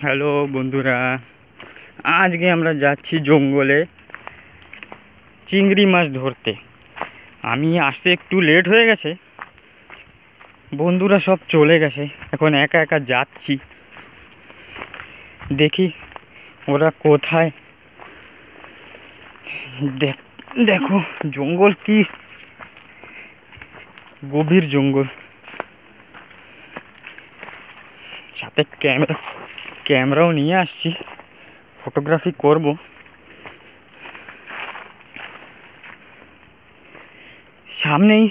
Hello বন্ধুরা, আজকে আমরা যাচ্ছি জঙ্গলে চিংড়ি মাছ ধরতে। আমি আসতে একটু লেট হয়ে গেছে, বন্ধুরা সব চলে গেছে, এখন একা একা যাচ্ছি। দেখি ওরা কোথায়। দেখো জঙ্গল কি গভীর জঙ্গল, সাথে ক্যামেরাও নিয়ে আসছি, ফটোগ্রাফি করব। সামনেই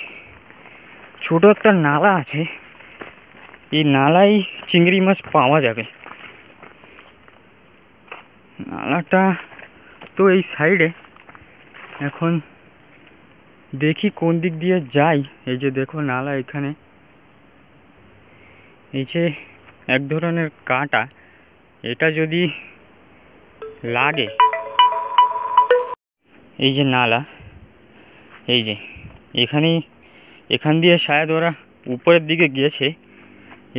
ছোট একটা নালা আছে, এই নালায় চিংড়ি মাছ পাওয়া যাবে। নালাটা তো এই সাইডে, এখন দেখি কোন দিক দিয়ে যাই। এই যে দেখো নালা, এখানে এই যে এক ধরনের কাঁটা, এটা যদি লাগে, এই যে নালা, এই যে এখান দিয়ে শায়দ ওরা উপরের দিকে গিয়েছে।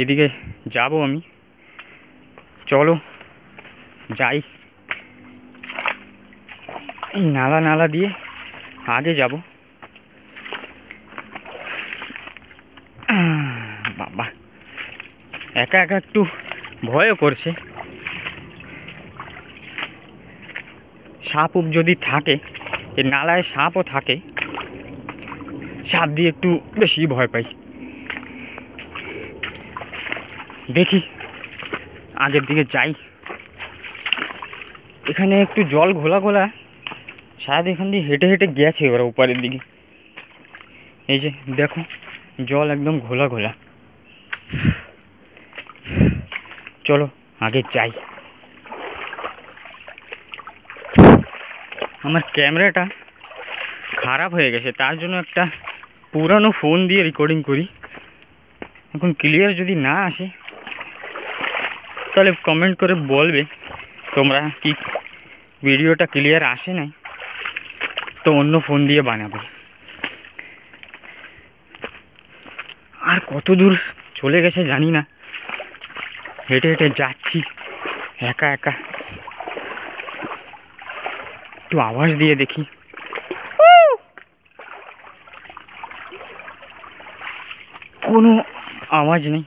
এদিকে যাব আমি, চলো যাই। এই নালা দিয়ে আগে যাব। বাবা, একা একা একটু ভয়ও করছে। সাপ যদি থাকে, এই নালায় সাপও থাকে, সাপ দিয়ে একটু বেশি ভয় পাই। দেখি আগের দিকে যাই। এখানে একটু জল ঘোলা ঘোলা, শায়দ এখান দিয়ে হেঁটে হেঁটে গেছে ওরা উপরের দিকে। এই যে দেখো জল একদম ঘোলা ঘোলা। চলো আগে যাই। আমার ক্যামেরাটা খারাপ হয়ে গেছে, তার জন্য একটা পুরানো ফোন দিয়ে রেকর্ডিং করি। এখন ক্লিয়ার যদি না আসে তাহলে কমেন্ট করে বলবে তোমরা কি ভিডিওটা ক্লিয়ার আসে নাই, তো অন্য ফোন দিয়ে বানাবো। আর কত দূর চলে গেছে জানি না, হেঁটে হেঁটে যাচ্ছি একা একা। একটু আওয়াজ দিয়ে দেখি। কোনো আওয়াজ নেই।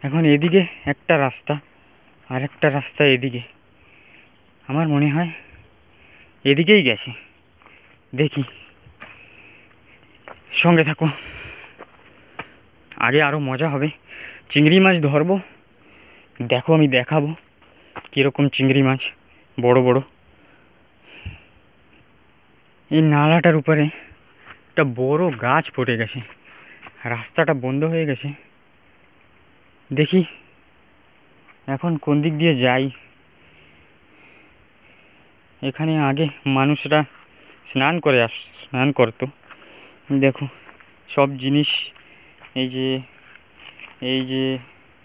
এখন এদিকে একটা রাস্তা, আর একটা রাস্তা এদিকে। আমার মনে হয় এদিকেই গেছে। দেখি, সঙ্গে থাকো, আগে আরও মজা হবে। চিংড়ি মাছ ধরবো, দেখো আমি দেখাবো কীরকম চিংড়ি মাছ, বড় বড়। এই নালাটার উপরে একটা বড় গাছ পড়ে গেছে, রাস্তাটা বন্ধ হয়ে গেছে। দেখি এখন কোন দিক দিয়ে যাই। এখানে আগে মানুষরা স্নান করতো। দেখো সব জিনিস, এই যে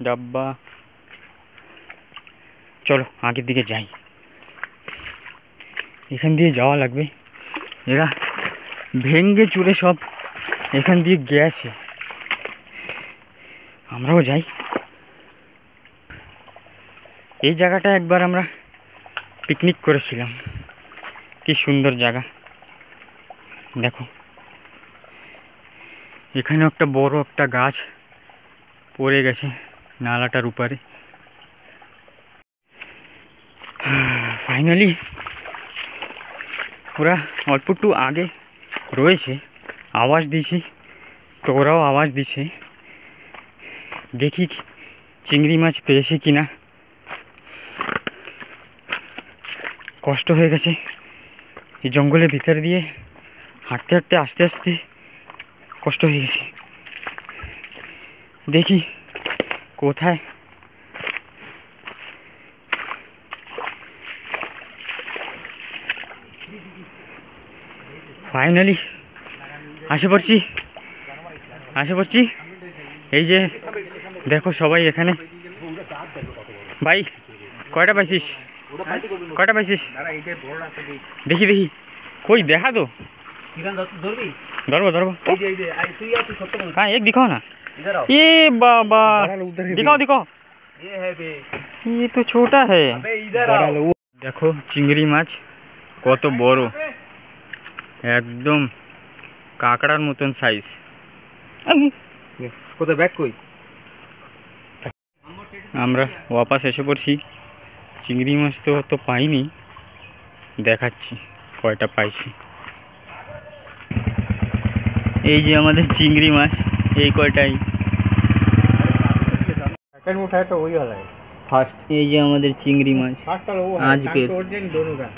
ডাব্বা। চলো আগের দিকে যাই, এখান দিয়ে যাওয়া লাগবে। এরা ভেঙ্গে চুরে সব এখান দিয়ে গেছে, আমরাও যাই। এই জায়গাটা একবার আমরা পিকনিক করেছিলাম, কি সুন্দর জায়গা। দেখো এখানেও একটা বড় একটা গাছ পড়ে গেছে নালাটার উপরে। ফাইনালি ওরা অল্প একটু আগে রয়েছে, আওয়াজ দিছি তো ওরাও আওয়াজ দিছে। দেখি চিংড়ি মাছ পেয়েছে কিনা। কষ্ট হয়ে গেছে এই জঙ্গলের ভিতর দিয়ে হাঁটতে হাঁটতে, আস্তে আস্তে কষ্ট হয়ে গেছে। দেখি কোথায়। ফাইনালি আসে পড়ছি। এই যে দেখো সবাই এখানে। ভাই কয়টা পাইছিস? দেখি কই দেখা তো। ধরবো হ্যাঁ, এক দিখাও না। এ বাবা, দিখাও। ये तो छोटा है। देखो चिंगड़ी माछ কত বড়, একদম কাঁকড়ার মতন সাইজ। কোথায় ব্যাগ কই? আমরা ওয়াপাস এসে পড়ছি। চিংড়ি মাছ তো অত পাইনি, দেখাচ্ছি কয়টা পাইছি। এই যে আমাদের চিংড়ি মাছ, এই কয়টাই सेकंड उठाया तो वही वाला है। ফার্স্ট। এই যে আমাদের চিংড়ি মাছ फर्स्ट वाला वो है, আজকে दोनों का।